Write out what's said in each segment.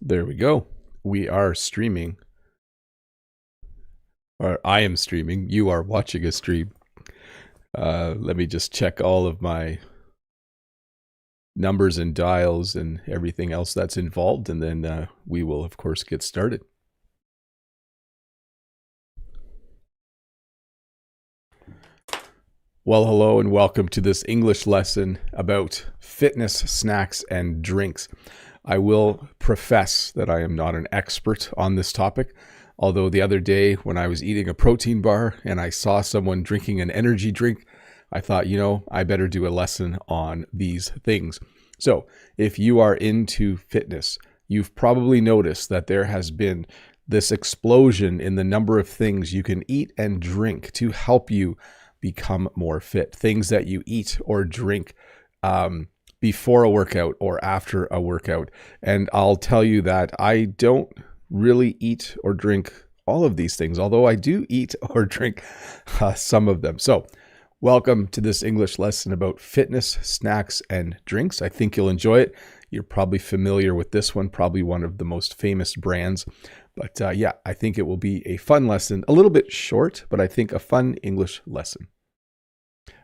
There we go. We are streaming, or I am streaming. You are watching a stream. Let me just check all of my numbers and dials and everything else that's involved, and then we will, of course, get started. Well, hello and welcome to this English lesson about fitness, snacks, and drinks. I will profess that I am not an expert on this topic, although the other day when I was eating a protein bar and I saw someone drinking an energy drink, I thought, I better do a lesson on these things. So if you are into fitness, you've probably noticed that there has been this explosion in the number of things you can eat and drink to help you become more fit. Things that you eat or drink before a workout or after a workout. And I'll tell you that I don't really eat or drink all of these things, although I do eat or drink some of them. So welcome to this English lesson about fitness, snacks, and drinks. I think you'll enjoy it. You're probably familiar with this one, probably one of the most famous brands. But yeah, I think it will be a fun lesson, a little bit short, but I think a fun English lesson.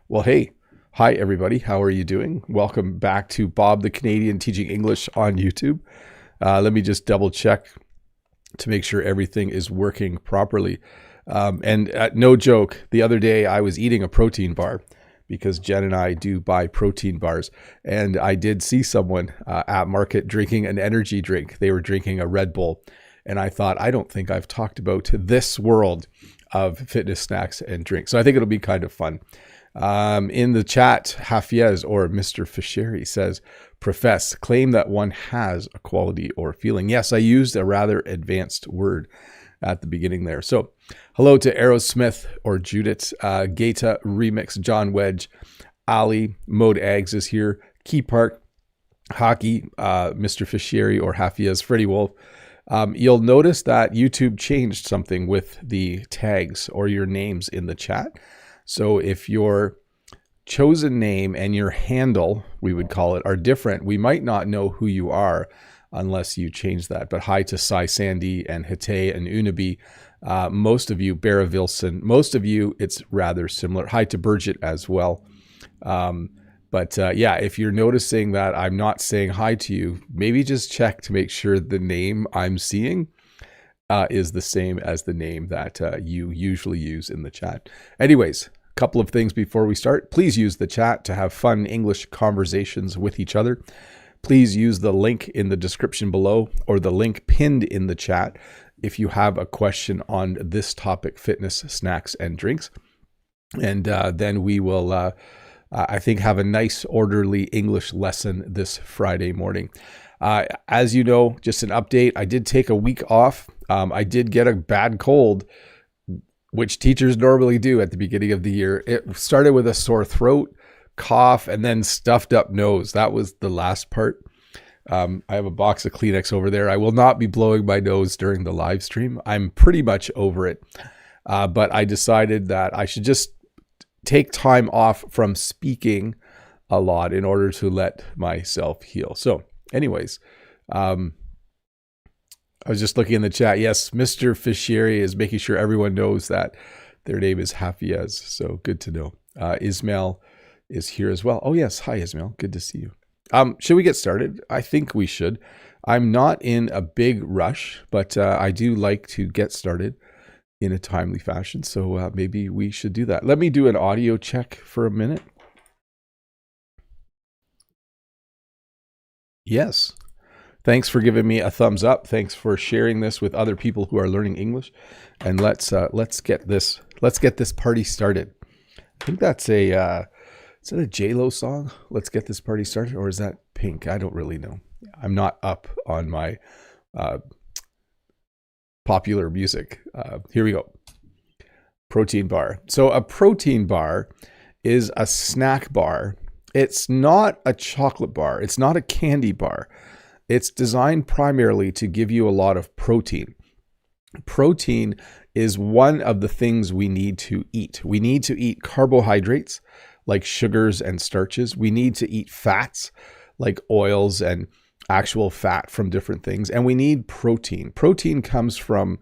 Well, hey, hi everybody. How are you doing? Welcome back to Bob the Canadian Teaching English on YouTube. Let me just double check to make sure everything is working properly. And no joke, the other day I was eating a protein bar because Jen and I do buy protein bars. And I did see someone at market drinking an energy drink. They were drinking a Red Bull. And I thought, I don't think I've talked about this world of fitness, snacks, and drinks. So I think it'll be kind of fun. In the chat, Hafiez or Mr. Fisheri says, profess, claim that one has a quality or feeling. Yes, I used a rather advanced word at the beginning there. So hello to Aerosmith or Judith, Gaeta Remix, John Wedge, Ali, Mode Eggs is here, Key Park, Hockey, Mr. Fisheri or Hafiez, Freddie Wolf. You'll notice that YouTube changed something with the tags or your names in the chat. So if your chosen name and your handle, we would call it, are different, we might not know who you are unless you change that. But hi to Sai Sandy and Hite and Unabi. Most of you, Barra Vilson, most of you, it's rather similar. Hi to Burgett as well. But yeah, if you're noticing that I'm not saying hi to you, maybe just check to make sure the name I'm seeing is the same as the name that you usually use in the chat. Anyways, a couple of things before we start. Please use the chat to have fun English conversations with each other. Please use the link in the description below or the link pinned in the chat if you have a question on this topic, fitness, snacks, and drinks. And then we will... I think have a nice orderly English lesson this Friday morning. As you know, just an update, I did take a week off. I did get a bad cold, which teachers normally do at the beginning of the year. It started with a sore throat, cough, and then stuffed up nose. That was the last part. I have a box of Kleenex over there. I will not be blowing my nose during the live stream. I'm pretty much over it. But I decided that I should just take time off from speaking a lot in order to let myself heal. So anyways, I was just looking in the chat. Yes, Mr. Fisheri is making sure everyone knows that their name is Hafiez. So good to know. Ismail is here as well. Oh yes. Hi, Ismail. Good to see you. Should we get started? I think we should. I'm not in a big rush, but I do like to get started in a timely fashion. So maybe we should do that. Let me do an audio check for a minute. Yes. Thanks for giving me a thumbs up. Thanks for sharing this with other people who are learning English. And let's get this party started. I think that's is that a J-Lo song? Let's get this party started, or is that Pink? I don't really know. I'm not up on my popular music. Here we go. Protein bar. So a protein bar is a snack bar. It's not a chocolate bar. It's not a candy bar. It's designed primarily to give you a lot of protein. Protein is one of the things we need to eat. We need to eat carbohydrates like sugars and starches. We need to eat fats like oils and actual fat from different things, and we need protein. Protein comes from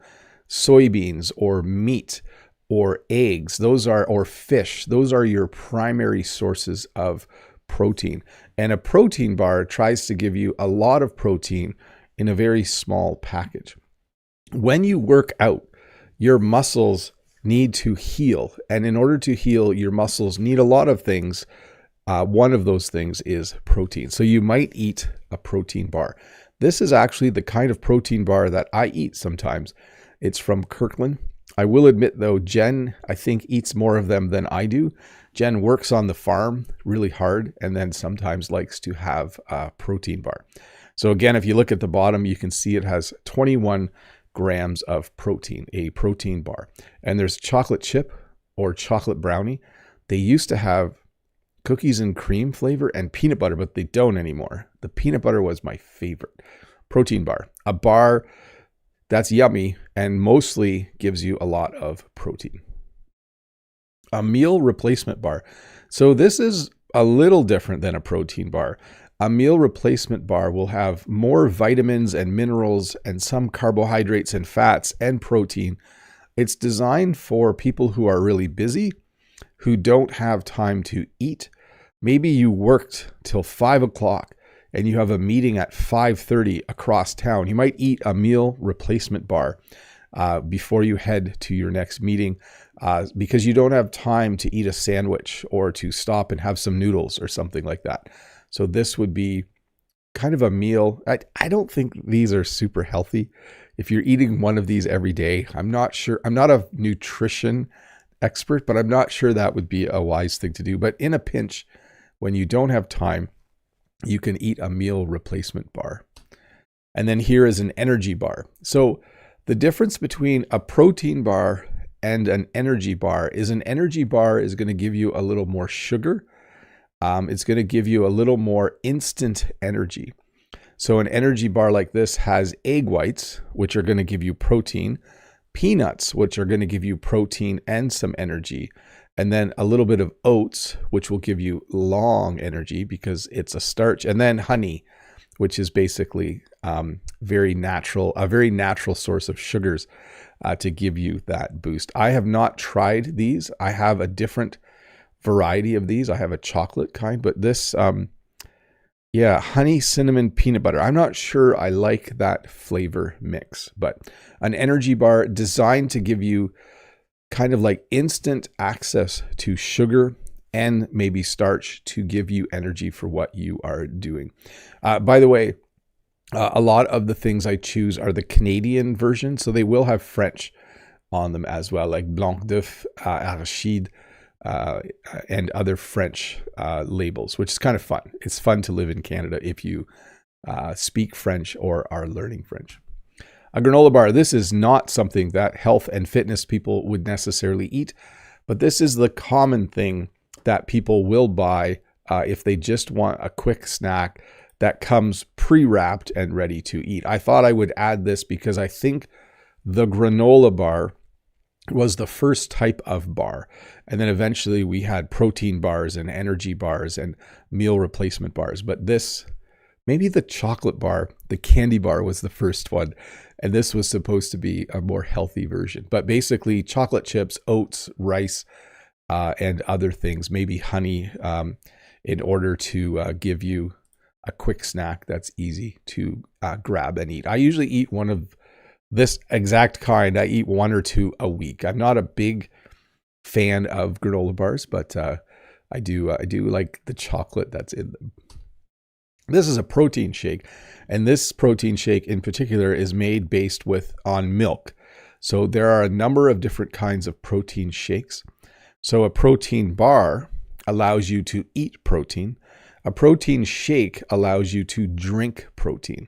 soybeans or meat or eggs, or fish. Those are your primary sources of protein. And a protein bar tries to give you a lot of protein in a very small package. When you work out, your muscles need to heal. And in order to heal, your muscles need a lot of things. One of those things is protein. So you might eat a protein bar. This is actually the kind of protein bar that I eat sometimes. It's from Kirkland. I will admit though, Jen, I think, eats more of them than I do. Jen works on the farm really hard and then sometimes likes to have a protein bar. So again, if you look at the bottom, you can see it has 21 grams of protein, a protein bar. And there's chocolate chip or chocolate brownie. They used to have cookies and cream flavor and peanut butter, but they don't anymore. The peanut butter was my favorite. Protein bar, a bar that's yummy and mostly gives you a lot of protein. A meal replacement bar. So this is a little different than a protein bar. A meal replacement bar will have more vitamins and minerals and some carbohydrates and fats and protein. It's designed for people who are really busy, who don't have time to eat. Maybe you worked till 5 o'clock and you have a meeting at 5:30 across town. You might eat a meal replacement bar before you head to your next meeting because you don't have time to eat a sandwich or to stop and have some noodles or something like that. So this would be kind of a meal. I don't think these are super healthy. If you're eating one of these every day, I'm not sure. I'm not a nutrition expert, but I'm not sure that would be a wise thing to do. But in a pinch, when you don't have time, you can eat a meal replacement bar. And then here is an energy bar. So the difference between a protein bar and an energy bar is an energy bar is going to give you a little more sugar. It's going to give you a little more instant energy. So an energy bar like this has egg whites, which are going to give you protein, peanuts, which are going to give you protein and some energy, and then a little bit of oats, which will give you long energy because it's a starch, and then honey, which is basically a very natural source of sugars to give you that boost. I have not tried these. I have a different variety of these. I have a chocolate kind, but this, honey, cinnamon, peanut butter. I'm not sure I like that flavor mix, but an energy bar designed to give you kind of like instant access to sugar and maybe starch to give you energy for what you are doing. By the way, a lot of the things I choose are the Canadian version, so they will have French on them as well, like blanc d'œuf, arachide, and other French labels, which is kind of fun. It's fun to live in Canada if you speak French or are learning French. A granola bar, this is not something that health and fitness people would necessarily eat, but this is the common thing that people will buy if they just want a quick snack that comes pre-wrapped and ready to eat. I thought I would add this because I think the granola bar was the first type of bar. And then eventually we had protein bars and energy bars and meal replacement bars. But this, maybe the chocolate bar, the candy bar was the first one. And this was supposed to be a more healthy version. But basically chocolate chips, oats, rice, and other things, maybe honey, in order to give you a quick snack that's easy to grab and eat. I usually eat one of this exact kind. I eat one or two a week. I'm not a big fan of granola bars, but I do like the chocolate that's in them. This is a protein shake, and this protein shake in particular is made based on milk. So there are a number of different kinds of protein shakes. So a protein bar allows you to eat protein. A protein shake allows you to drink protein.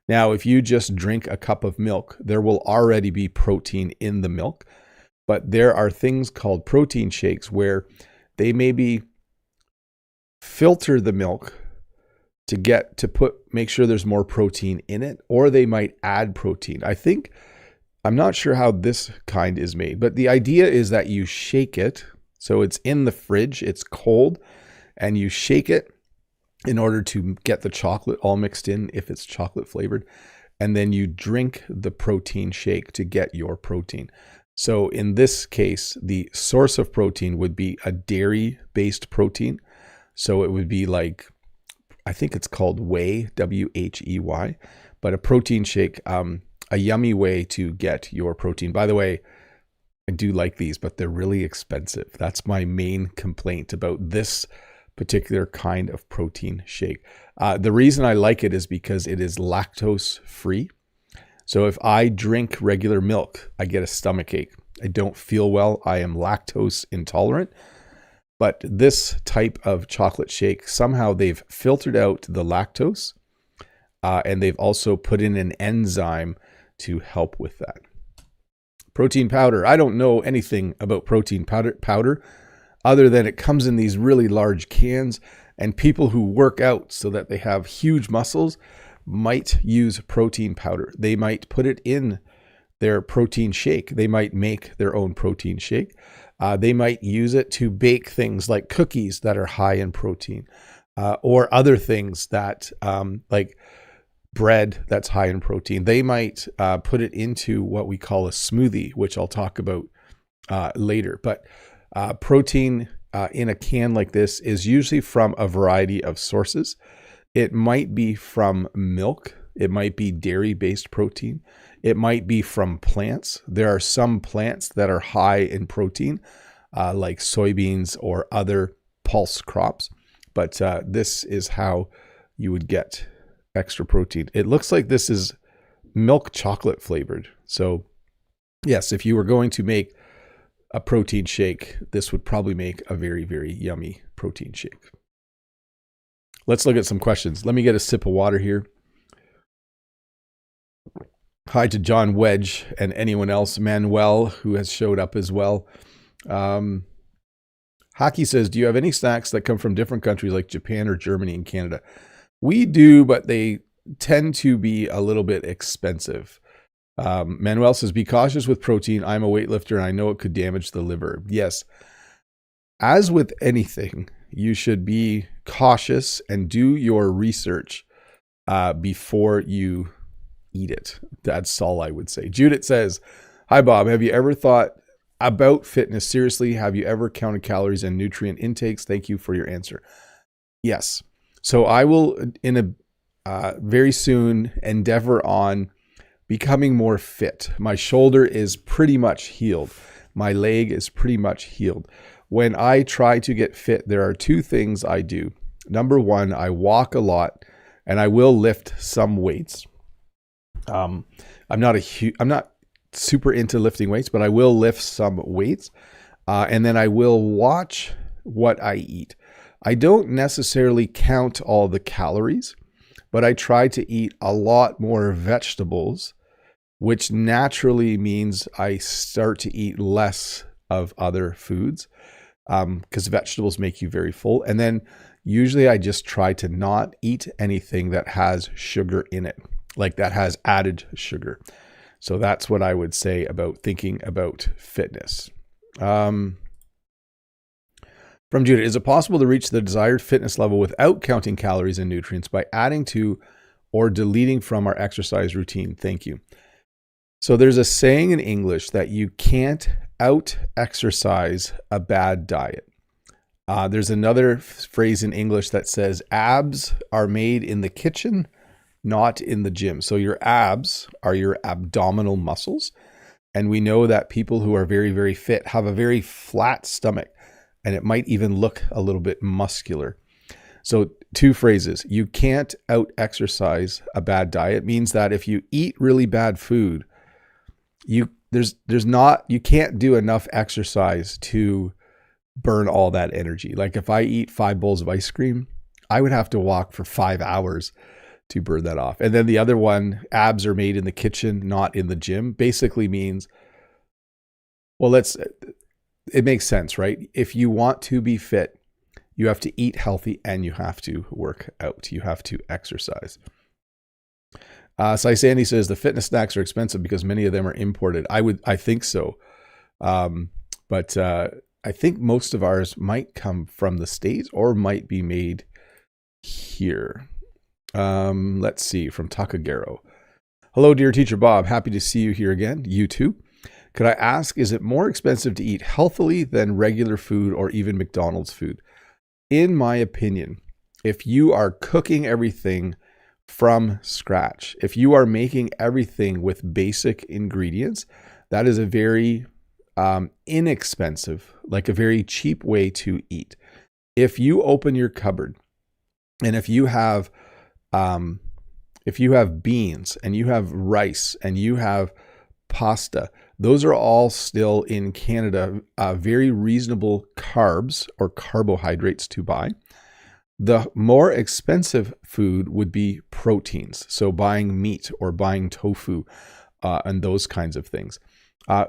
Now, if you just drink a cup of milk, there will already be protein in the milk, but there are things called protein shakes where they maybe filter the milk to make sure there's more protein in it, or they might add protein. I'm not sure how this kind is made, but the idea is that you shake it. So it's in the fridge, it's cold, and you shake it. in order to get the chocolate all mixed in if it's chocolate flavored. And then you drink the protein shake to get your protein. So in this case, the source of protein would be a dairy-based protein. So it would be like, I think it's called whey, W-H-E-Y, but a protein shake, a yummy way to get your protein. By the way, I do like these, but they're really expensive. That's my main complaint about this particular kind of protein shake. The reason I like it is because it is lactose free. So if I drink regular milk, I get a stomach ache. I don't feel well. I am lactose intolerant. But this type of chocolate shake, somehow they've filtered out the lactose, and they've also put in an enzyme to help with that. Protein powder. I don't know anything about protein powder other than it comes in these really large cans, and people who work out so that they have huge muscles might use protein powder. They might put it in their protein shake. They might make their own protein shake. They might use it to bake things like cookies that are high in protein, or other things that like bread that's high in protein. They might put it into what we call a smoothie, which I'll talk about later. But protein in a can like this is usually from a variety of sources. It might be from milk. It might be dairy-based protein. It might be from plants. There are some plants that are high in protein, like soybeans or other pulse crops. But this is how you would get extra protein. It looks like this is milk chocolate flavored. So yes, if you were going to make a protein shake, this would probably make a very, very yummy protein shake. Let's look at some questions. Let me get a sip of water here. Hi to John Wedge and anyone else, Manuel, who has showed up as well. Hockey says, do you have any snacks that come from different countries like Japan or Germany and Canada? We do, but they tend to be a little bit expensive. Manuel says, be cautious with protein. I'm a weightlifter and I know it could damage the liver. Yes. As with anything, you should be cautious and do your research before you eat it. That's all I would say. Judith says, hi, Bob. Have you ever thought about fitness seriously? Have you ever counted calories and nutrient intakes? Thank you for your answer. Yes. So I will, in a very soon, endeavor on becoming more fit. My shoulder is pretty much healed. My leg is pretty much healed. When I try to get fit, there are two things I do. Number one, I walk a lot and I will lift some weights. I'm not super into lifting weights, but I will lift some weights. And then I will watch what I eat. I don't necessarily count all the calories, but I try to eat a lot more vegetables, which naturally means I start to eat less of other foods, because vegetables make you very full. And then usually I just try to not eat anything that has sugar in it, like that has added sugar. So that's what I would say about thinking about fitness. From Judith, is it possible to reach the desired fitness level without counting calories and nutrients by adding to or deleting from our exercise routine? Thank you. So there's a saying in English that you can't out-exercise a bad diet. There's another phrase in English that says abs are made in the kitchen, not in the gym. So your abs are your abdominal muscles. And we know that people who are very, very fit have a very flat stomach, and it might even look a little bit muscular. So two phrases. You can't out-exercise a bad diet means that if you eat really bad food, you can't do enough exercise to burn all that energy. Like if I eat 5 bowls of ice cream, I would have to walk for 5 hours to burn that off. And then the other one, abs are made in the kitchen, not in the gym, basically means, well, it makes sense, right? If you want to be fit, you have to eat healthy and you have to work out. You have to exercise. Sandy says the fitness snacks are expensive because many of them are imported. I think so. But I think most of ours might come from the States or might be made here. Let's see, from Takagero. Hello, dear teacher Bob. Happy to see you here again. You too. Could I ask, is it more expensive to eat healthily than regular food or even McDonald's food? In my opinion, if you are cooking everything from scratch, if you are making everything with basic ingredients, that is a very inexpensive, like a very cheap way to eat. If you open your cupboard and if you have beans and you have rice and you have pasta, those are all still in Canada very reasonable carbs or carbohydrates to buy. The more expensive food would be proteins, so buying meat or buying tofu and those kinds of things.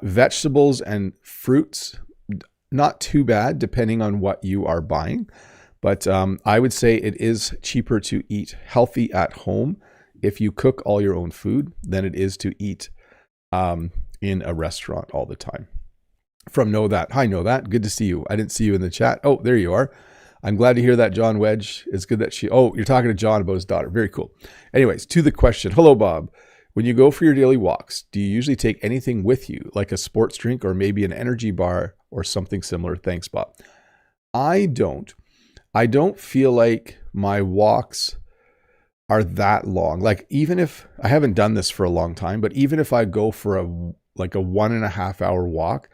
Vegetables and fruits, not too bad depending on what you are buying, but I would say it is cheaper to eat healthy at home if you cook all your own food than it is to eat in a restaurant all the time. From Know That. Hi, Know That. Good to see you. I didn't see you in the chat. Oh, there you are. I'm glad to hear that, John Wedge. It's good that you're talking to John about his daughter. Very cool. Anyways, to the question. Hello, Bob. When you go for your daily walks, do you usually take anything with you, like a sports drink or maybe an energy bar or something similar? Thanks, Bob. I don't feel like my walks are that long. Like, even if I haven't done this for a long time, but even if I go for a 1.5 hour walk,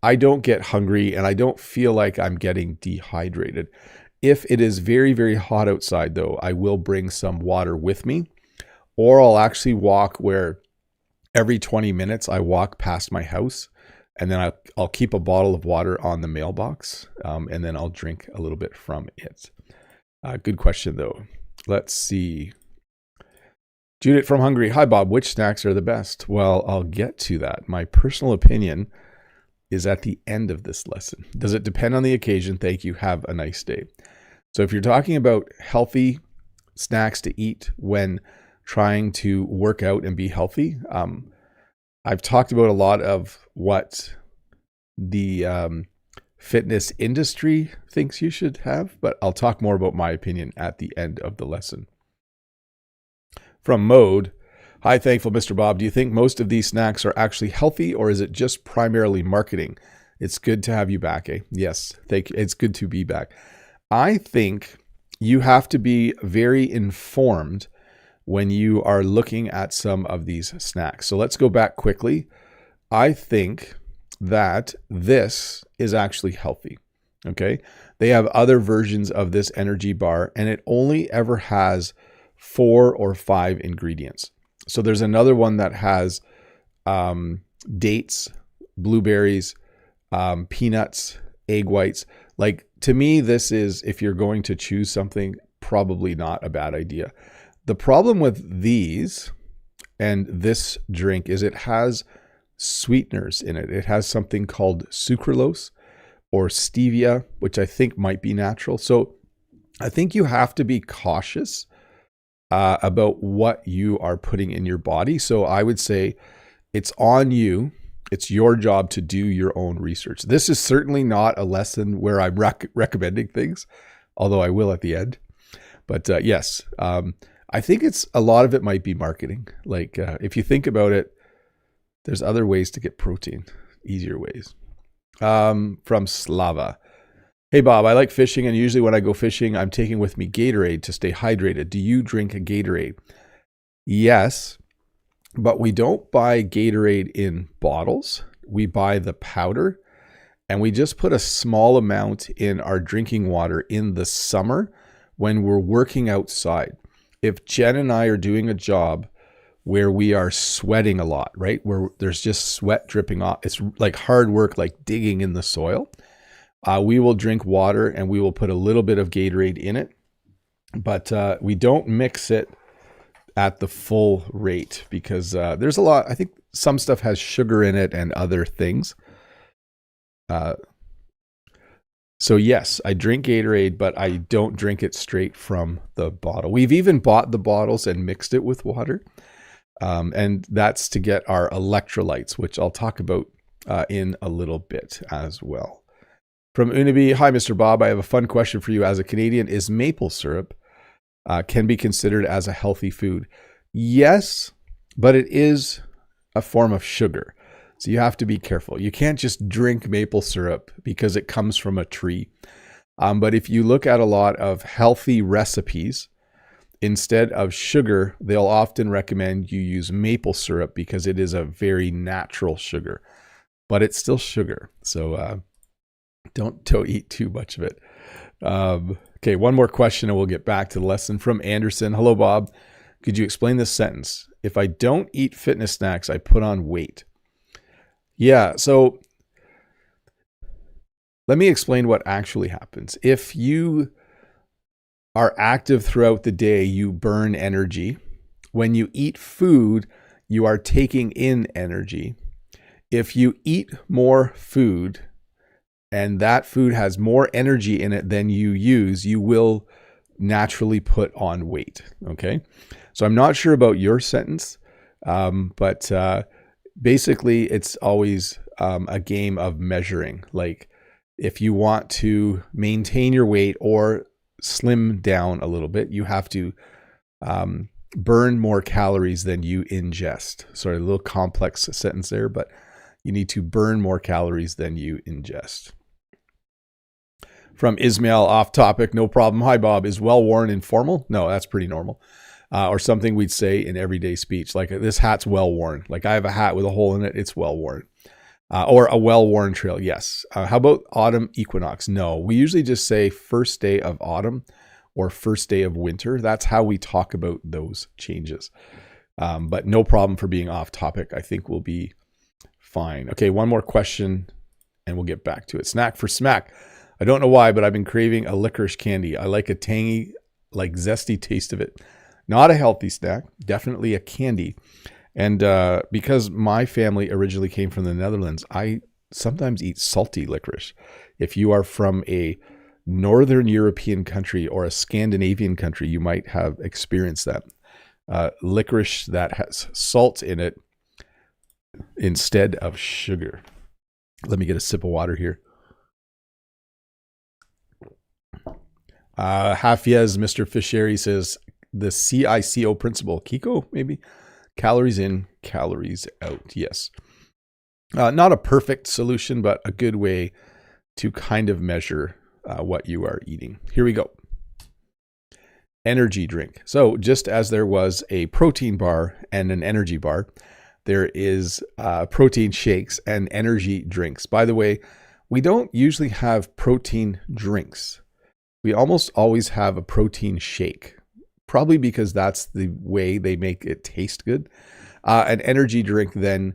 I don't get hungry and I don't feel like I'm getting dehydrated. If it is very, very hot outside though, I will bring some water with me, or I'll actually walk where every 20 minutes I walk past my house and then I'll keep a bottle of water on the mailbox and then I'll drink a little bit from it. Good question though. Let's see. Judith from Hungary. Hi, Bob. Which snacks are the best? Well, I'll get to that. My personal opinion is at the end of this lesson. Does it depend on the occasion? Thank you. Have a nice day. So if you're talking about healthy snacks to eat when trying to work out and be healthy, I've talked about a lot of what the fitness industry thinks you should have, but I'll talk more about my opinion at the end of the lesson. From Mode. Hi, Thankful Mr. Bob. Do you think most of these snacks are actually healthy, or is it just primarily marketing? It's good to have you back, eh? Yes, thank you. It's good to be back. I think you have to be very informed when you are looking at some of these snacks. So let's go back quickly. I think that this is actually healthy, okay? They have other versions of this energy bar, and it only ever has 4 or 5 ingredients. So there's another one that has dates, blueberries, peanuts, egg whites. Like, to me, this is, if you're going to choose something, probably not a bad idea. The problem with these and this drink is it has sweeteners in it. It has something called sucralose or stevia, which I think might be natural. So I think you have to be cautious about what you are putting in your body. So I would say it's on you. It's your job to do your own research. This is certainly not a lesson where I'm recommending things, although I will at the end. But yes, I think a lot of it might be marketing. Like if you think about it, there's other ways to get protein, easier ways. From Slava. Hey, Bob, I like fishing, and usually when I go fishing, I'm taking with me Gatorade to stay hydrated. Do you drink a Gatorade? Yes, but we don't buy Gatorade in bottles. We buy the powder, and we just put a small amount in our drinking water in the summer when we're working outside. If Jen and I are doing a job where we are sweating a lot, right, where there's just sweat dripping off, it's like hard work, like digging in the soil. We will drink water and we will put a little bit of Gatorade in it, but we don't mix it at the full rate because there's a lot. I think some stuff has sugar in it and other things. So yes, I drink Gatorade, but I don't drink it straight from the bottle. We've even bought the bottles and mixed it with water. And that's to get our electrolytes, which I'll talk about in a little bit as well. From Unibi, hi, Mr. Bob. I have a fun question for you. As a Canadian, is maple syrup can be considered as a healthy food. Yes, but it is a form of sugar. So you have to be careful. You can't just drink maple syrup because it comes from a tree. But if you look at a lot of healthy recipes, instead of sugar, they'll often recommend you use maple syrup because it is a very natural sugar, but it's still sugar. So don't eat too much of it. Okay, one more question and we'll get back to the lesson from Anderson. Hello, Bob. Could you explain this sentence? If I don't eat fitness snacks, I put on weight. Yeah, so let me explain what actually happens. If you are active throughout the day, you burn energy. When you eat food, you are taking in energy. If you eat more food and that food has more energy in it than you use, you will naturally put on weight. Okay. So I'm not sure about your sentence, but basically it's always a game of measuring. Like if you want to maintain your weight or slim down a little bit, you have to burn more calories than you ingest. Sorry, a little complex sentence there, but you need to burn more calories than you ingest. From Ismail, off topic, no problem. Hi, Bob. Is well worn informal? No, that's pretty normal. Or something we'd say in everyday speech, like this hat's well worn. Like I have a hat with a hole in it. It's well worn. Or a well-worn trail, yes. How about autumn equinox? No, we usually just say first day of autumn or first day of winter. That's how we talk about those changes. But no problem for being off topic. I think we'll be fine. Okay, one more question and we'll get back to it. Snack for smack. I don't know why, but I've been craving a licorice candy. I like a tangy, like zesty taste of it. Not a healthy snack, definitely a candy. And because my family originally came from the Netherlands, I sometimes eat salty licorice. If you are from a Northern European country or a Scandinavian country, you might have experienced that. Licorice that has salt in it instead of sugar. Let me get a sip of water here. Hafiz, Mr. Fisheri says the CICO principle. Kiko, maybe? Calories in, calories out. Yes. Not a perfect solution, but a good way to kind of measure what you are eating. Here we go. Energy drink. So just as there was a protein bar and an energy bar, there is protein shakes and energy drinks. By the way, we don't usually have protein drinks. We almost always have a protein shake. Probably because that's the way they make it taste good. An energy drink then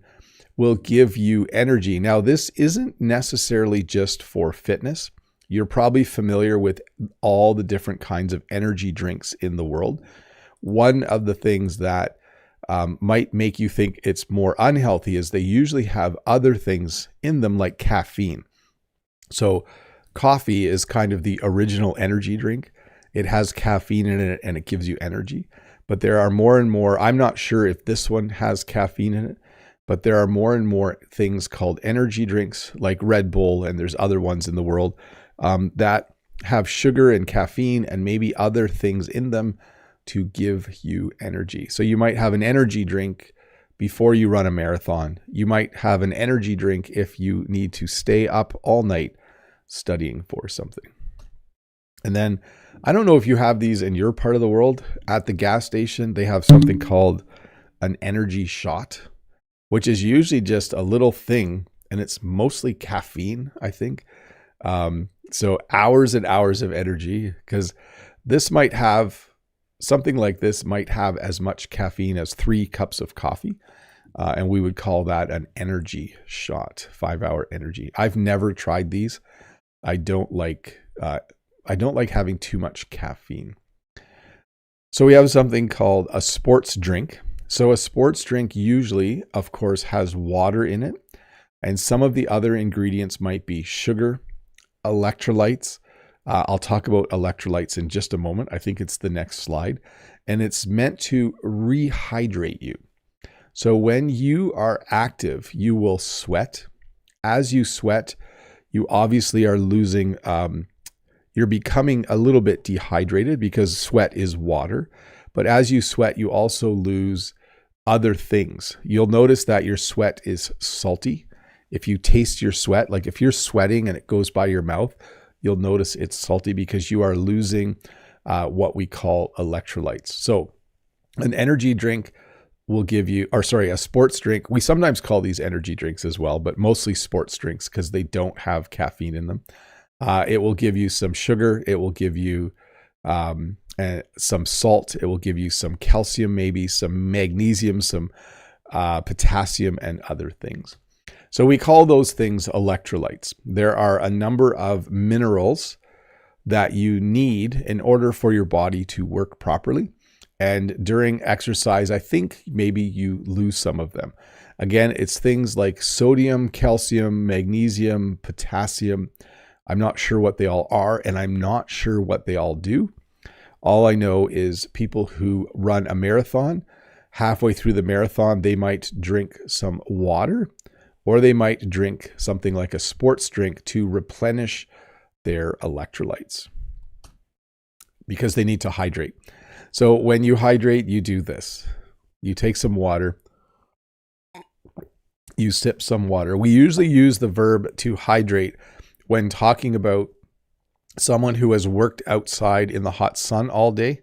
will give you energy. Now, this isn't necessarily just for fitness. You're probably familiar with all the different kinds of energy drinks in the world. One of the things that might make you think it's more unhealthy is they usually have other things in them like caffeine. So coffee is kind of the original energy drink. It has caffeine in it and it gives you energy. But there are more and more, I'm not sure if this one has caffeine in it, but there are more and more things called energy drinks like Red Bull, and there's other ones in the world that have sugar and caffeine and maybe other things in them to give you energy. So you might have an energy drink before you run a marathon. You might have an energy drink if you need to stay up all night studying for something. And then, I don't know if you have these in your part of the world. At the gas station, they have something called an energy shot, which is usually just a little thing, and it's mostly caffeine, I think. So hours and hours of energy, because this might have, something like this might have as much caffeine as 3 cups of coffee. And we would call that an energy shot, 5-hour energy. I've never tried these. I don't like having too much caffeine. So we have something called a sports drink. So a sports drink usually, of course, has water in it. And some of the other ingredients might be sugar, electrolytes. I'll talk about electrolytes in just a moment. I think it's the next slide. And it's meant to rehydrate you. So when you are active, you will sweat. As you sweat, you obviously are losing you're becoming a little bit dehydrated because sweat is water. But as you sweat, you also lose other things. You'll notice that your sweat is salty. If you taste your sweat, like if you're sweating and it goes by your mouth, you'll notice it's salty because you are losing what we call electrolytes. So an energy drink will give you, a sports drink. We sometimes call these energy drinks as well, but mostly sports drinks because they don't have caffeine in them. It will give you some sugar. It will give you some salt. It will give you some calcium, maybe some magnesium, some potassium, and other things. So we call those things electrolytes. There are a number of minerals that you need in order for your body to work properly. And during exercise, I think maybe you lose some of them. Again, it's things like sodium, calcium, magnesium, potassium. I'm not sure what they all are, and I'm not sure what they all do. All I know is people who run a marathon, halfway through the marathon, they might drink some water, or they might drink something like a sports drink to replenish their electrolytes because they need to hydrate. So when you hydrate, you do this. You take some water, you sip some water. We usually use the verb to hydrate when talking about someone who has worked outside in the hot sun all day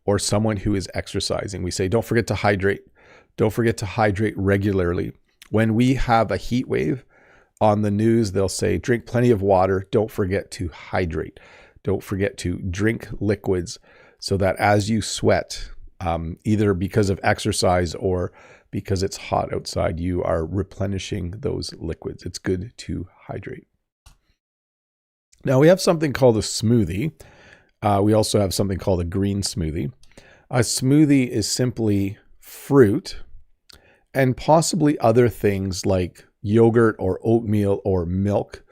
or someone who is exercising. We say, don't forget to hydrate. Don't forget to hydrate regularly. When we have a heat wave on the news, they'll say, drink plenty of water. Don't forget to hydrate. Don't forget to drink liquids so that as you sweat, either because of exercise or because it's hot outside, you are replenishing those liquids. It's good to hydrate. Now we have something called a smoothie. We also have something called a green smoothie. A smoothie is simply fruit and possibly other things like yogurt or oatmeal or milk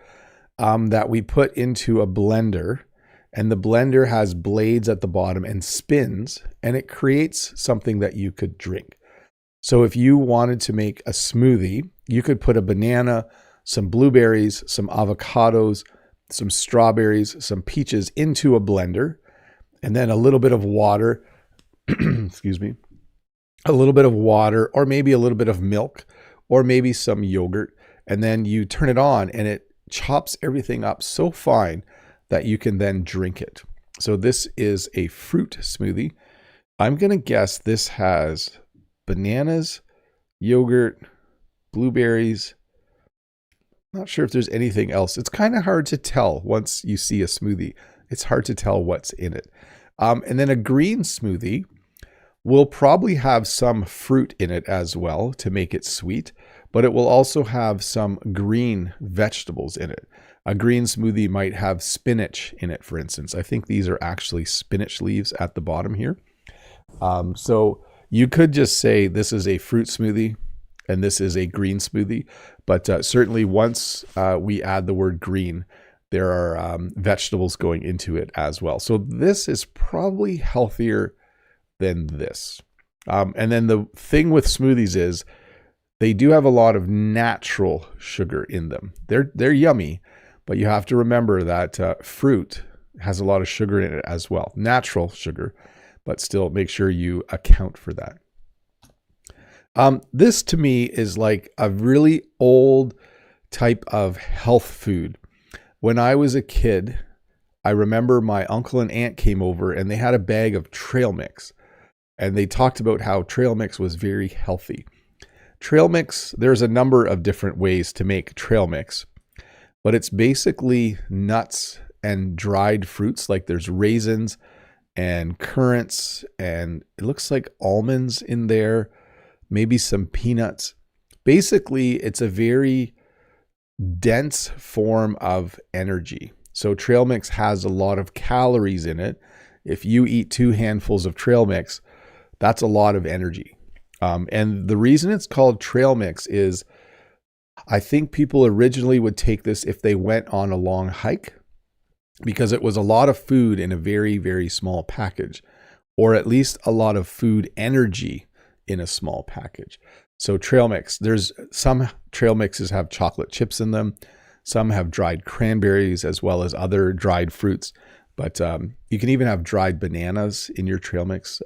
that we put into a blender, and the blender has blades at the bottom and spins, and it creates something that you could drink. So if you wanted to make a smoothie, you could put a banana, some blueberries, some avocados, some strawberries, some peaches into a blender, and then a little bit of water, excuse me, a little bit of water, or maybe a little bit of milk, or maybe some yogurt, and then you turn it on and it chops everything up so fine that you can then drink it. So this is a fruit smoothie. I'm going to guess this has bananas, yogurt, blueberries. Not sure if there's anything else. It's kind of hard to tell once you see a smoothie. It's hard to tell what's in it. And then a green smoothie will probably have some fruit in it as well to make it sweet, but it will also have some green vegetables in it. A green smoothie might have spinach in it, for instance. I think these are actually spinach leaves at the bottom here. So you could just say this is a fruit smoothie and this is a green smoothie, but certainly once we add the word green, there are vegetables going into it as well. So this is probably healthier than this. And then the thing with smoothies is they do have a lot of natural sugar in them. They're yummy, but you have to remember that fruit has a lot of sugar in it as well. Natural sugar, but still make sure you account for that. This to me is like a really old type of health food. When I was a kid, I remember my uncle and aunt came over and they had a bag of trail mix. And they talked about how trail mix was very healthy. Trail mix, there's a number of different ways to make trail mix, but it's basically nuts and dried fruits. Like there's raisins and currants, and it looks like almonds in there, maybe some peanuts. Basically, it's a very dense form of energy. So trail mix has a lot of calories in it. If you eat 2 handfuls of trail mix, that's a lot of energy. And the reason it's called trail mix is I think people originally would take this if they went on a long hike because it was a lot of food in a very, very small package, or at least a lot of food energy in a small package. So trail mix, there's some trail mixes have chocolate chips in them. Some have dried cranberries as well as other dried fruits. But you can even have dried bananas in your trail mix.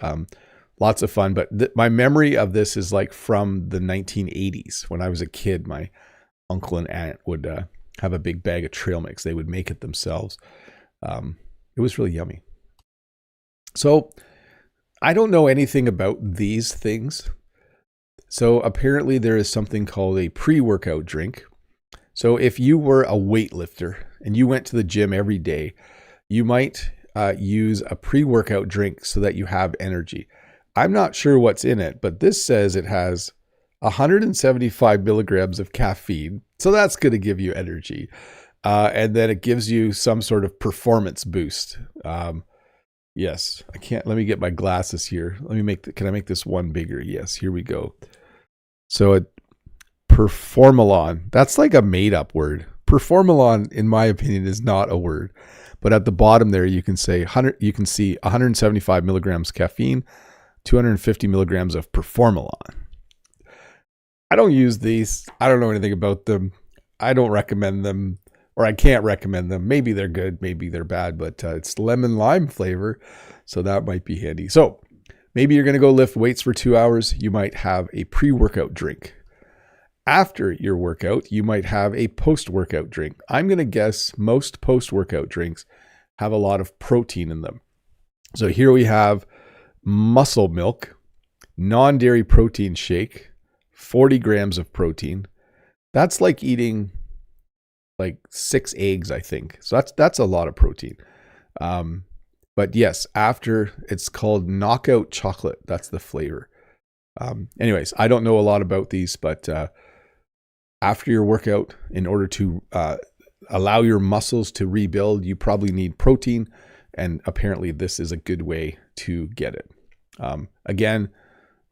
Lots of fun. But my memory of this is like from the 1980s. When I was a kid, my uncle and aunt would have a big bag of trail mix. They would make it themselves. It was really yummy. So I don't know anything about these things. So apparently there is something called a pre-workout drink. So if you were a weightlifter and you went to the gym every day, you might use a pre-workout drink so that you have energy. I'm not sure what's in it, but this says it has 175 milligrams of caffeine. So that's going to give you energy. And then it gives you some sort of performance boost. Yes, I can't, let me get my glasses here. Can I make this one bigger? Yes, here we go. So Performalon, that's like a made up word. Performalon, in my opinion, is not a word. But at the bottom there, you can see 175 milligrams caffeine, 250 milligrams of Performalon. I don't use these. I don't know anything about them. I don't recommend them, or I can't recommend them. Maybe they're good, maybe they're bad, but it's lemon lime flavor, so that might be handy. So maybe you're going to go lift weights for 2 hours. You might have a pre-workout drink. After your workout, you might have a post-workout drink. I'm going to guess most post-workout drinks have a lot of protein in them. So here we have muscle milk, non-dairy protein shake, 40 grams of protein. That's like eating like 6 eggs, I think. So that's a lot of protein. But yes, after, it's called Knockout Chocolate. That's the flavor. Anyways, I don't know a lot about these, but after your workout, in order to allow your muscles to rebuild, you probably need protein. And apparently this is a good way to get it. Again,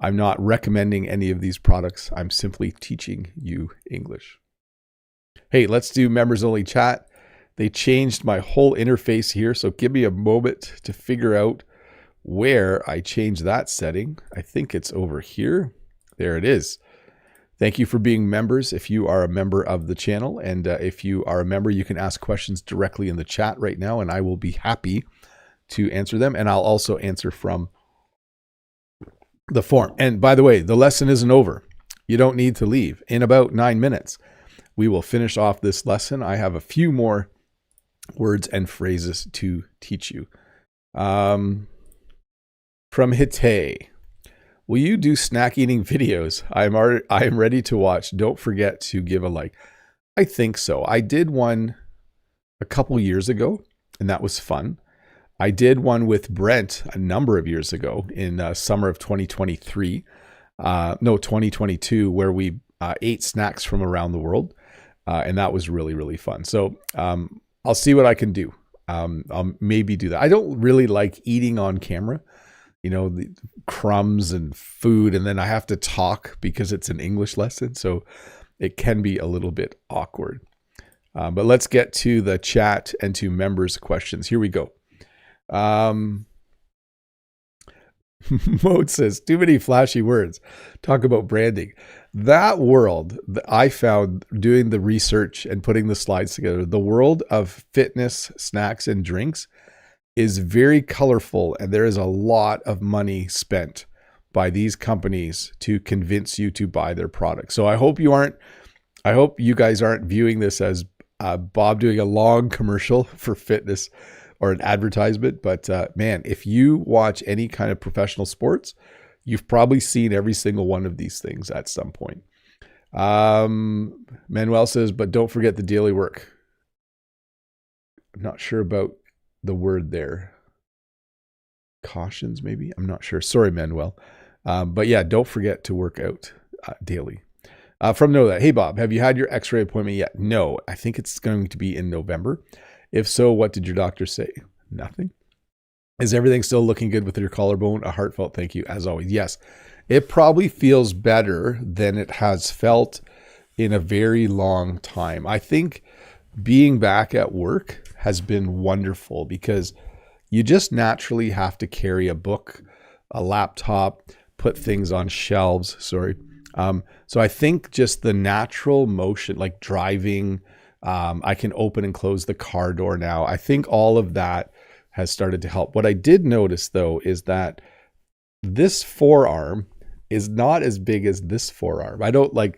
I'm not recommending any of these products. I'm simply teaching you English. Hey, let's do members only chat. They changed my whole interface here. So give me a moment to figure out where I changed that setting. I think it's over here. There it is. Thank you for being members if you are a member of the channel. And if you are a member, you can ask questions directly in the chat right now, and I will be happy to answer them. And I'll also answer from the form. And by the way, the lesson isn't over. You don't need to leave. In about 9 minutes, we will finish off this lesson. I have a few more words and phrases to teach you. From Hite. Will you do snack eating videos? I am ready to watch. Don't forget to give a like. I think so. I did one a couple years ago, and that was fun. I did one with Brent a number of years ago in summer of 2023. 2022, where we ate snacks from around the world. And that was really, really fun. So I'll see what I can do. I'll maybe do that. I don't really like eating on camera. You know, the crumbs and food, and then I have to talk because it's an English lesson. So it can be a little bit awkward. But let's get to the chat and to members' questions. Here we go. Mode says, too many flashy words. Talk about branding. That world that I found doing the research and putting the slides together, the world of fitness, snacks, and drinks is very colorful, and there is a lot of money spent by these companies to convince you to buy their products. So I hope you guys aren't viewing this as Bob doing a long commercial for fitness or an advertisement. But man, if you watch any kind of professional sports, you've probably seen every single one of these things at some point. Manuel says, but don't forget the daily work. I'm not sure about the word there. Cautions, maybe? I'm not sure. Sorry, Manuel. But yeah, don't forget to work out daily. From Nola, hey Bob, have you had your x-ray appointment yet? No, I think it's going to be in November. If so, what did your doctor say? Nothing. Is everything still looking good with your collarbone? A heartfelt thank you, as always. Yes, it probably feels better than it has felt in a very long time. I think being back at work has been wonderful because you just naturally have to carry a book, a laptop, put things on shelves. Sorry. So I think just the natural motion, like driving, I can open and close the car door now. I think all of that has started to help. What I did notice though is that this forearm is not as big as this forearm. I don't want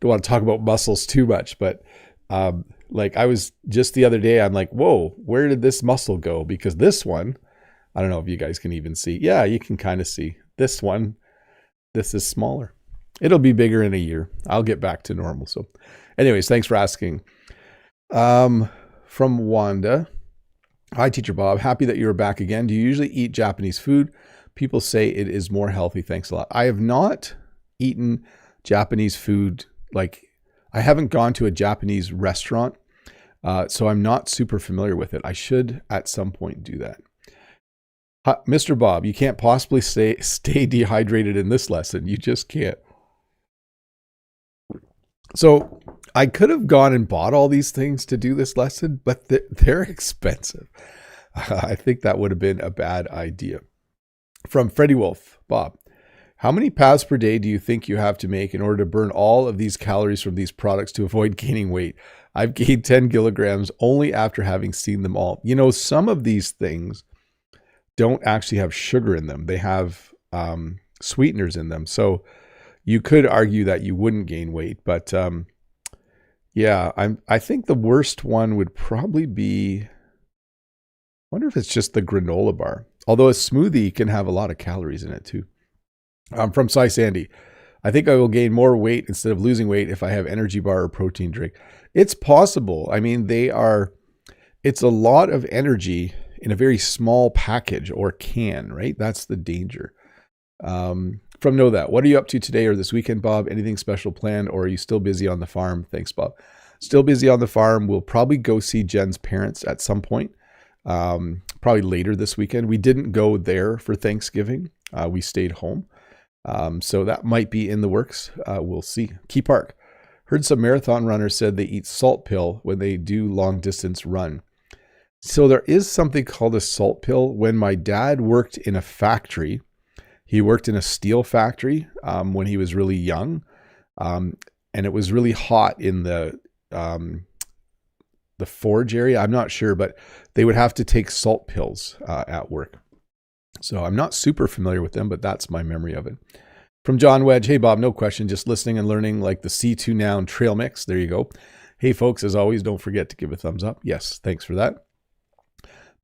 to talk about muscles too much, but like I was just the other day, I'm like, whoa, where did this muscle go? Because this one, I don't know if you guys can even see. Yeah, you can kind of see this one. This is smaller. It'll be bigger in a year. I'll get back to normal. So anyways, thanks for asking. From Wanda. Hi, Teacher Bob. Happy that you're back again. Do you usually eat Japanese food? People say it is more healthy. Thanks a lot. I have not eaten Japanese food. Like, I haven't gone to a Japanese restaurant, so I'm not super familiar with it. I should at some point do that. Mr. Bob, you can't possibly stay dehydrated in this lesson. You just can't. So I could have gone and bought all these things to do this lesson, but they're expensive. I think that would have been a bad idea. From Freddie Wolf, Bob, how many pounds per day do you think you have to make in order to burn all of these calories from these products to avoid gaining weight? I've gained 10 kilograms only after having seen them all. You know, some of these things don't actually have sugar in them. They have sweeteners in them. So you could argue that you wouldn't gain weight, but yeah, I think the worst one would probably be, I wonder if it's just the granola bar. Although a smoothie can have a lot of calories in it too. From Cy Sandy, I think I will gain more weight instead of losing weight if I have energy bar or protein drink. It's possible. I mean, it's a lot of energy in a very small package or can, right? That's the danger. From Know That, what are you up to today or this weekend, Bob? Anything special planned, or are you still busy on the farm? Thanks, Bob. Still busy on the farm. We'll probably go see Jen's parents at some point, probably later this weekend. We didn't go there for Thanksgiving. We stayed home. So that might be in the works. We'll see. Key Park. Heard some marathon runners said they eat salt pill when they do long distance run. So there is something called a salt pill. When my dad worked in a factory, he worked in a steel factory when he was really young. And it was really hot in the forge area. I'm not sure, but they would have to take salt pills at work. So I'm not super familiar with them, but that's my memory of it. From John Wedge, hey Bob, no question, just listening and learning like the C2 Noun trail mix. There you go. Hey folks, as always, don't forget to give a thumbs up. Yes, thanks for that.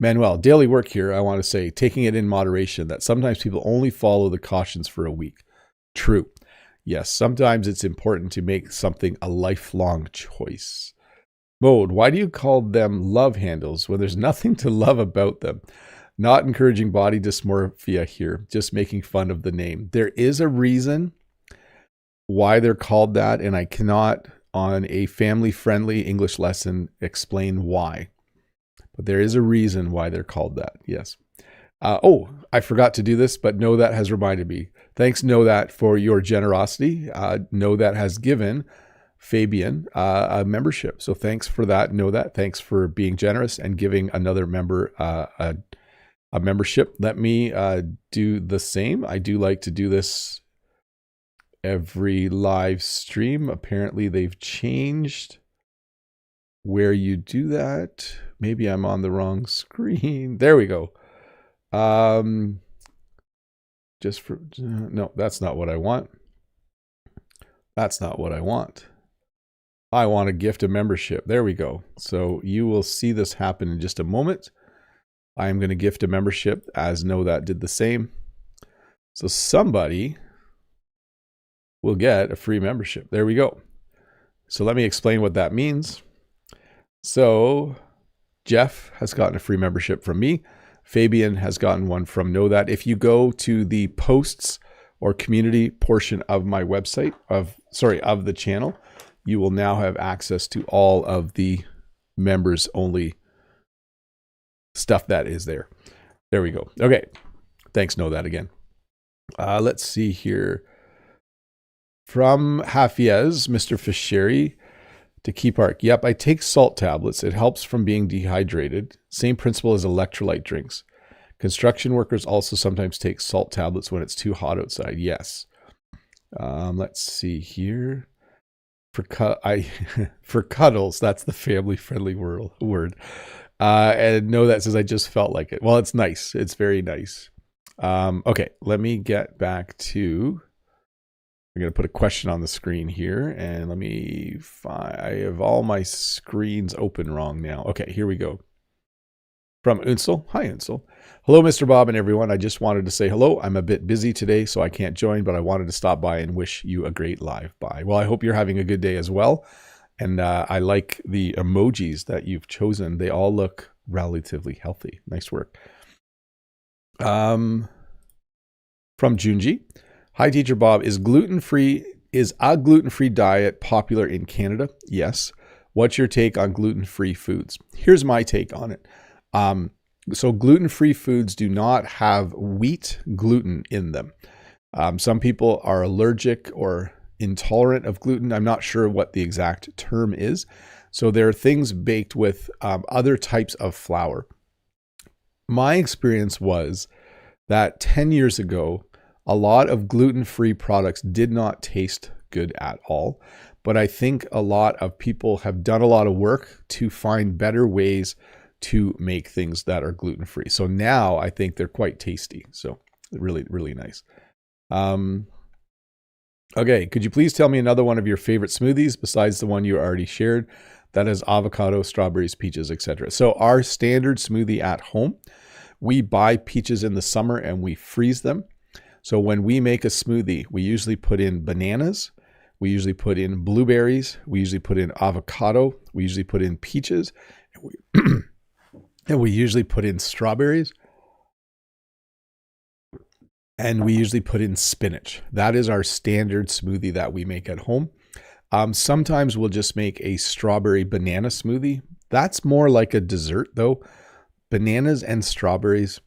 Manuel, daily work here, I want to say, taking it in moderation, that sometimes people only follow the cautions for a week. True. Yes, sometimes it's important to make something a lifelong choice. Mode, why do you call them love handles when there's nothing to love about them? Not encouraging body dysmorphia here, just making fun of the name. There is a reason why they're called that, and I cannot, on a family-friendly English lesson, explain why. But there is a reason why they're called that, yes. Oh, I forgot to do this, but Know That has reminded me. Thanks, Know That, for your generosity. Know That has given Fabian a membership. So thanks for that, Know That. Thanks for being generous and giving another member a membership. Let me do the same. I do like to do this every live stream. Apparently they've changed where you do that. Maybe I'm on the wrong screen. There we go. Just for, no, that's not what I want. That's not what I want. I want to gift a membership. There we go. So you will see this happen in just a moment. I am going to gift a membership, as Know That did the same. So somebody will get a free membership. There we go. So let me explain what that means. So Jeff has gotten a free membership from me. Fabian has gotten one from Know That. If you go to the posts or community portion of my website, of the channel, you will now have access to all of the members only stuff that is there. There we go. Okay. Thanks, Know That again. Let's see here. From Hafiez, Mr. Fisheri to Key Park. Yep, I take salt tablets. It helps from being dehydrated. Same principle as electrolyte drinks. Construction workers also sometimes take salt tablets when it's too hot outside. Yes. Let's see here. For cuddles, that's the family-friendly word. And no, that says I just felt like it. Well, it's nice. It's very nice. Okay, let me get back to. I'm going to put a question on the screen here, and let me find. I have all my screens open wrong now. Okay, here we go. From Unsel. Hi, Unsel. Hello, Mr. Bob and everyone. I just wanted to say hello. I'm a bit busy today, so I can't join, but I wanted to stop by and wish you a great live bye. Well, I hope you're having a good day as well. And I like the emojis that you've chosen. They all look relatively healthy. Nice work. From Junji. Hi, Teacher Bob. Is a gluten-free diet popular in Canada? Yes. What's your take on gluten-free foods? Here's my take on it. So gluten-free foods do not have wheat gluten in them. Some people are allergic or intolerant of gluten. I'm not sure what the exact term is. So there are things baked with other types of flour. My experience was that 10 years ago, a lot of gluten-free products did not taste good at all. But I think a lot of people have done a lot of work to find better ways to make things that are gluten-free. So now I think they're quite tasty. So really, really nice. Okay, could you please tell me another one of your favorite smoothies besides the one you already shared? That is avocado, strawberries, peaches, etc. So our standard smoothie at home, we buy peaches in the summer and we freeze them. So when we make a smoothie, we usually put in bananas, we usually put in blueberries, we usually put in avocado, we usually put in peaches, and we usually put in strawberries, and we usually put in spinach. That is our standard smoothie that we make at home. Sometimes we'll just make a strawberry banana smoothie. That's more like a dessert though. Bananas and strawberries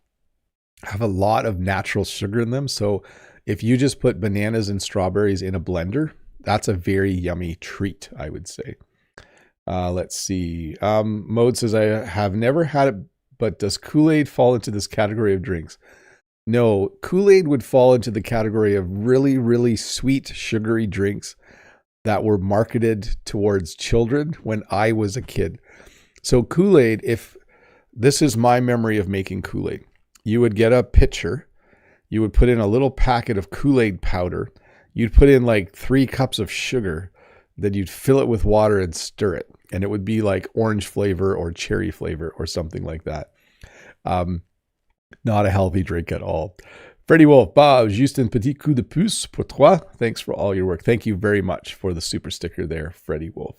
have a lot of natural sugar in them. So if you just put bananas and strawberries in a blender, that's a very yummy treat, I would say. Let's see. Mode says, I have never had it, but does Kool-Aid fall into this category of drinks? No, Kool-Aid would fall into the category of really, really sweet, sugary drinks that were marketed towards children when I was a kid. So Kool-Aid, if this is my memory of making Kool-Aid, you would get a pitcher, you would put in a little packet of Kool-Aid powder, you'd put in like 3 cups of sugar, then you'd fill it with water and stir it. And it would be like orange flavor or cherry flavor or something like that. Not a healthy drink at all. Freddie Wolf, Bob, juste un petit coup de pouce pour toi. Thanks for all your work. Thank you very much for the super sticker there, Freddie Wolf.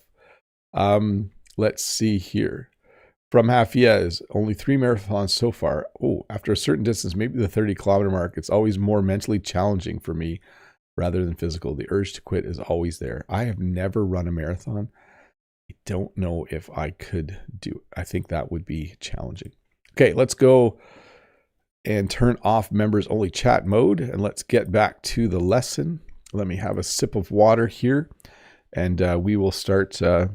Let's see here. From Hafiez, only 3 marathons so far. Oh, after a certain distance, maybe the 30-kilometer mark, it's always more mentally challenging for me rather than physical. The urge to quit is always there. I have never run a marathon. I don't know if I could do it. I think that would be challenging. Okay, let's go and turn off members only chat mode, and let's get back to the lesson. Let me have a sip of water here, and we will start to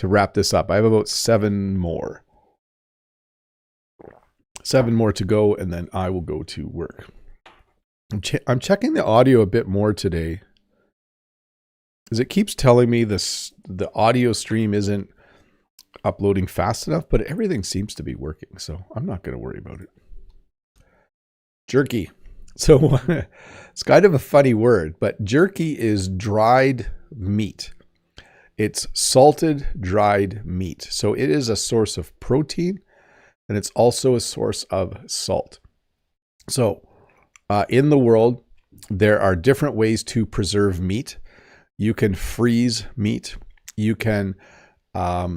wrap this up. I have about 7 more. 7 more to go, and then I will go to work. I'm checking the audio a bit more today, because it keeps telling me the audio stream isn't uploading fast enough, but everything seems to be working, so I'm not going to worry about it. Jerky. So it's kind of a funny word, but jerky is dried meat. It's salted, dried meat. So it is a source of protein, and it's also a source of salt. So in the world, there are different ways to preserve meat. You can freeze meat. You can, I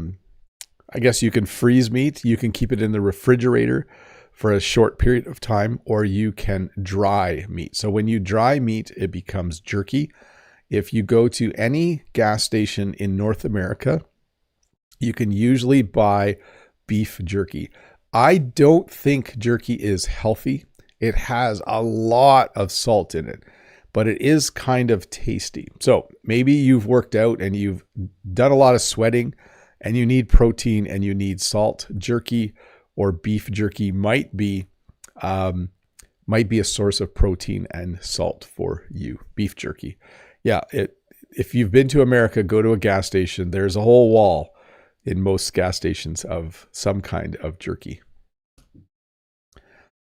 guess you can freeze meat. You can keep it in the refrigerator for a short period of time, or you can dry meat. So when you dry meat, it becomes jerky. If you go to any gas station in North America, you can usually buy beef jerky. I don't think jerky is healthy. It has a lot of salt in it, but it is kind of tasty. So maybe you've worked out and you've done a lot of sweating and you need protein and you need salt. Jerky or beef jerky might be a source of protein and salt for you. Beef jerky. Yeah, if you've been to America, go to a gas station. There's a whole wall in most gas stations of some kind of jerky.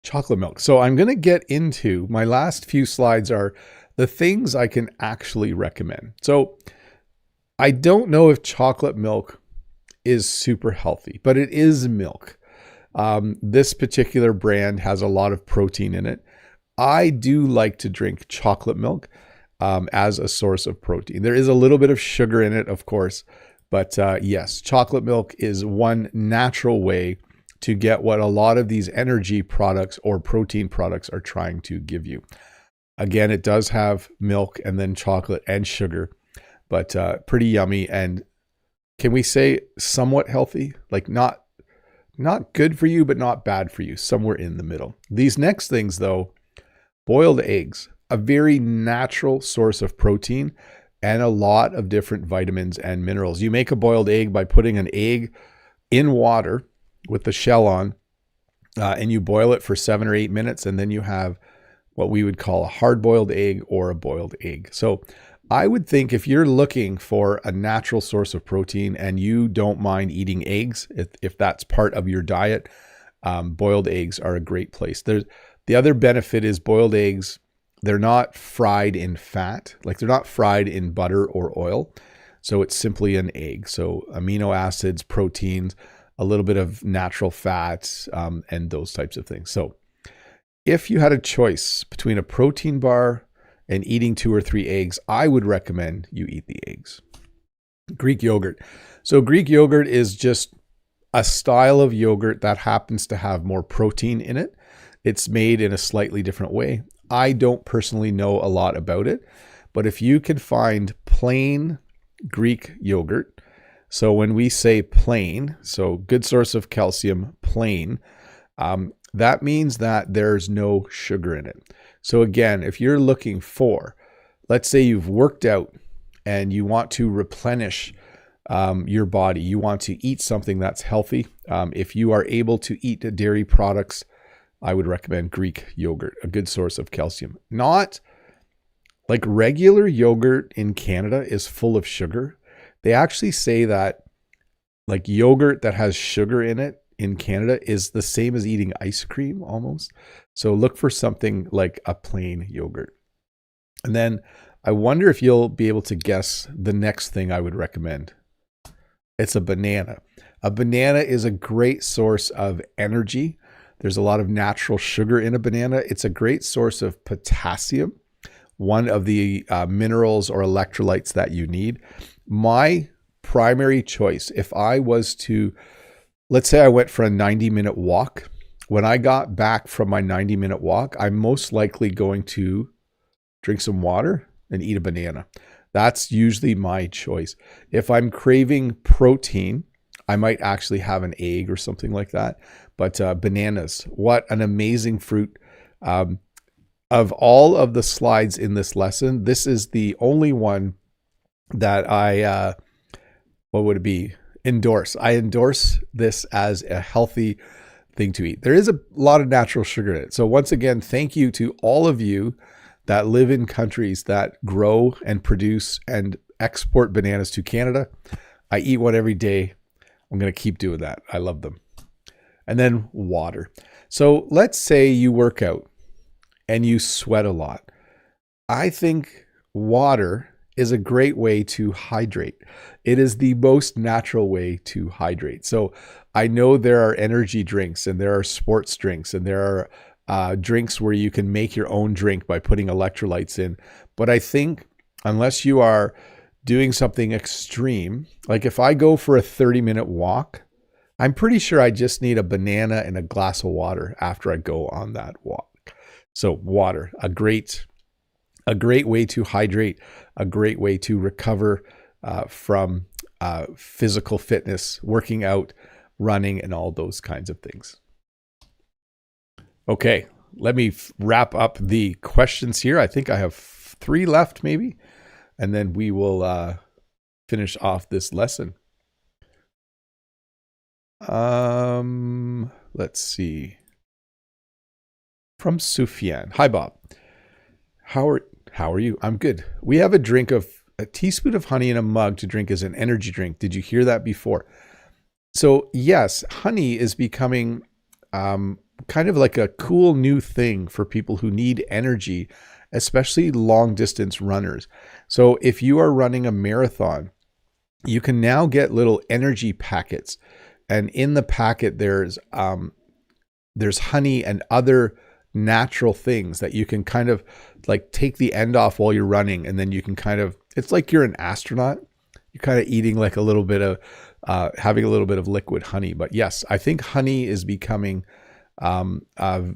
Chocolate milk. So I'm going to get into my last few slides are the things I can actually recommend. So I don't know if chocolate milk is super healthy, but it is milk. This particular brand has a lot of protein in it. I do like to drink chocolate milk as a source of protein. There is a little bit of sugar in it, of course, but yes, chocolate milk is one natural way to get what a lot of these energy products or protein products are trying to give you. Again, it does have milk and then chocolate and sugar, but pretty yummy. And can we say somewhat healthy? Like not good for you, but not bad for you, somewhere in the middle. These next things though, boiled eggs, a very natural source of protein and a lot of different vitamins and minerals. You make a boiled egg by putting an egg in water with the shell on, and you boil it for 7 or 8 minutes, and then you have what we would call a hard-boiled egg or a boiled egg. So I would think if you're looking for a natural source of protein and you don't mind eating eggs, if that's part of your diet, boiled eggs are a great place. The other benefit is boiled eggs, they're not fried in fat, like they're not fried in butter or oil. So it's simply an egg. So amino acids, proteins, a little bit of natural fats, and those types of things. So if you had a choice between a protein bar and eating 2 or 3 eggs, I would recommend you eat the eggs. Greek yogurt. So Greek yogurt is just a style of yogurt that happens to have more protein in it. It's made in a slightly different way. I don't personally know a lot about it, but if you can find plain Greek yogurt, so when we say plain, so good source of calcium, plain, that means that there's no sugar in it. So again, if you're looking for, let's say you've worked out and you want to replenish your body, you want to eat something that's healthy. If you are able to eat dairy products, I would recommend Greek yogurt, a good source of calcium. Not like regular yogurt in Canada is full of sugar. They actually say that like yogurt that has sugar in it in Canada is the same as eating ice cream almost. So look for something like a plain yogurt. And then I wonder if you'll be able to guess the next thing I would recommend. It's a banana. A banana is a great source of energy. There's a lot of natural sugar in a banana. It's a great source of potassium, one of the minerals or electrolytes that you need. My primary choice, if I was to, let's say I went for a 90-minute walk. When I got back from my 90-minute walk, I'm most likely going to drink some water and eat a banana. That's usually my choice. If I'm craving protein, I might actually have an egg or something like that. But bananas, what an amazing fruit. Of all of the slides in this lesson, this is the only one that I, what would it be? Endorse. I endorse this as a healthy thing to eat. There is a lot of natural sugar in it. So once again, thank you to all of you that live in countries that grow and produce and export bananas to Canada. I eat one every day. I'm going to keep doing that. I love them. And then water. So let's say you work out and you sweat a lot. I think water is a great way to hydrate. It is the most natural way to hydrate. So I know there are energy drinks and there are sports drinks and there are drinks where you can make your own drink by putting electrolytes in. But I think unless you are doing something extreme, like if I go for a 30-minute walk, I'm pretty sure I just need a banana and a glass of water after I go on that walk. So water, a great way to hydrate, a great way to recover from physical fitness, working out, running, and all those kinds of things. Okay, let me wrap up the questions here. I think I have 3 left maybe, and then we will finish off this lesson. Let's see. From Sufyan. Hi, Bob. How are you? I'm good. We have a teaspoon of honey in a mug to drink as an energy drink. Did you hear that before? So yes, honey is becoming kind of like a cool new thing for people who need energy, especially long distance runners. So if you are running a marathon, you can now get little energy packets, and in the packet there's honey and other natural things that you can kind of like take the end off while you're running, and then you can kind of, it's like you're an astronaut. You're kind of eating like a little bit of having a little bit of liquid honey. But yes, I think honey is becoming a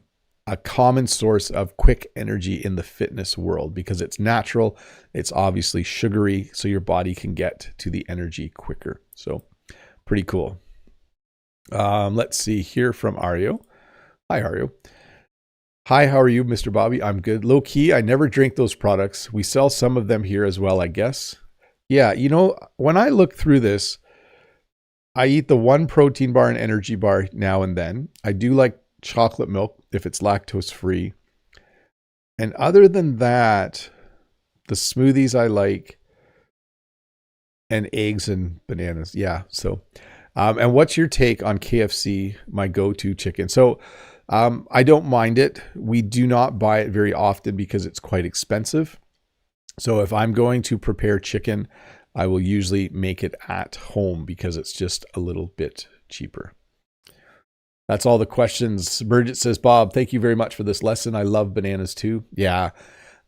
common source of quick energy in the fitness world because it's natural. It's obviously sugary, so your body can get to the energy quicker. So pretty cool. Let's see here from Ario. Hi, Ario. Hi, how are you, Mr. Bobby? I'm good. Low key, I never drink those products. We sell some of them here as well, I guess. Yeah, you know, when I look through this, I eat the one protein bar and energy bar now and then. I do like chocolate milk if it's lactose free. And other than that, the smoothies I like, and eggs and bananas. Yeah. So, and what's your take on KFC, my go-to chicken? So, I don't mind it. We do not buy it very often because it's quite expensive. So if I'm going to prepare chicken, I will usually make it at home because it's just a little bit cheaper. That's all the questions. Bridget says, Bob, thank you very much for this lesson. I love bananas too. Yeah,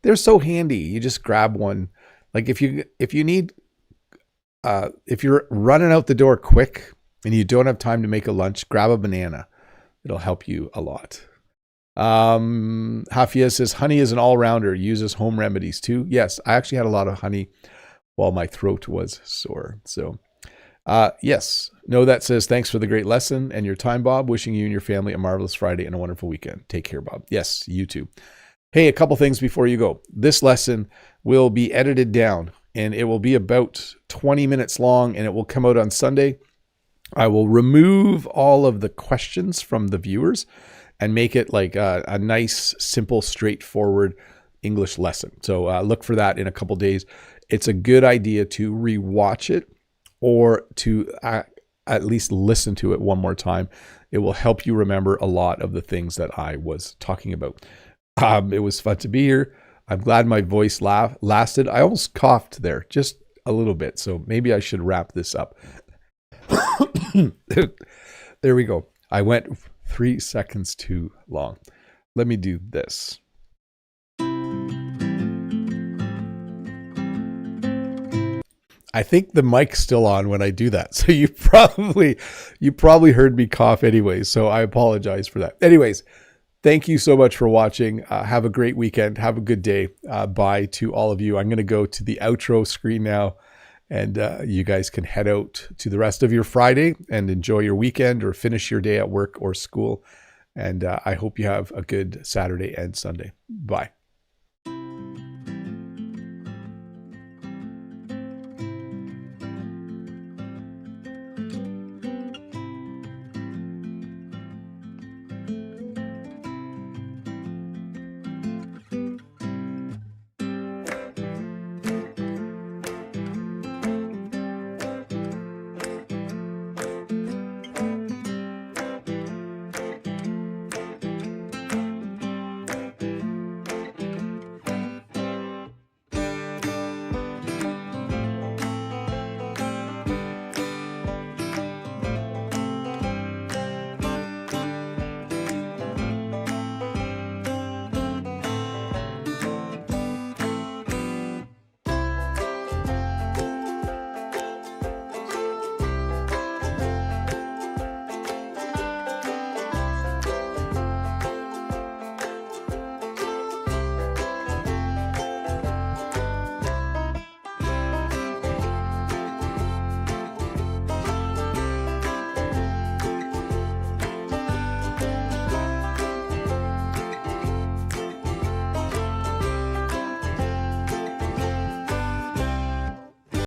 they're so handy. You just grab one. Like if you need, if you're running out the door quick and you don't have time to make a lunch, grab a banana. It'll help you a lot. Hafia says, honey is an all-rounder, uses home remedies too. Yes, I actually had a lot of honey while my throat was sore. So, yes. No, that says, thanks for the great lesson and your time, Bob. Wishing you and your family a marvelous Friday and a wonderful weekend. Take care, Bob. Yes, you too. Hey, a couple things before you go. This lesson will be edited down and it will be about 20 minutes long and it will come out on Sunday. I will remove all of the questions from the viewers and make it like a nice, simple, straightforward English lesson. So look for that in a couple days. It's a good idea to rewatch it or to at least listen to it one more time. It will help you remember a lot of the things that I was talking about. It was fun to be here. I'm glad my voice lasted. I almost coughed there just a little bit. So maybe I should wrap this up. There we go. I went 3 seconds too long. Let me do this. I think the mic's still on when I do that. So you probably heard me cough anyways. So I apologize for that. Anyways, thank you so much for watching. Have a great weekend. Have a good day. Bye to all of you. I'm going to go to the outro screen now. And you guys can head out to the rest of your Friday and enjoy your weekend or finish your day at work or school. And I hope you have a good Saturday and Sunday. Bye.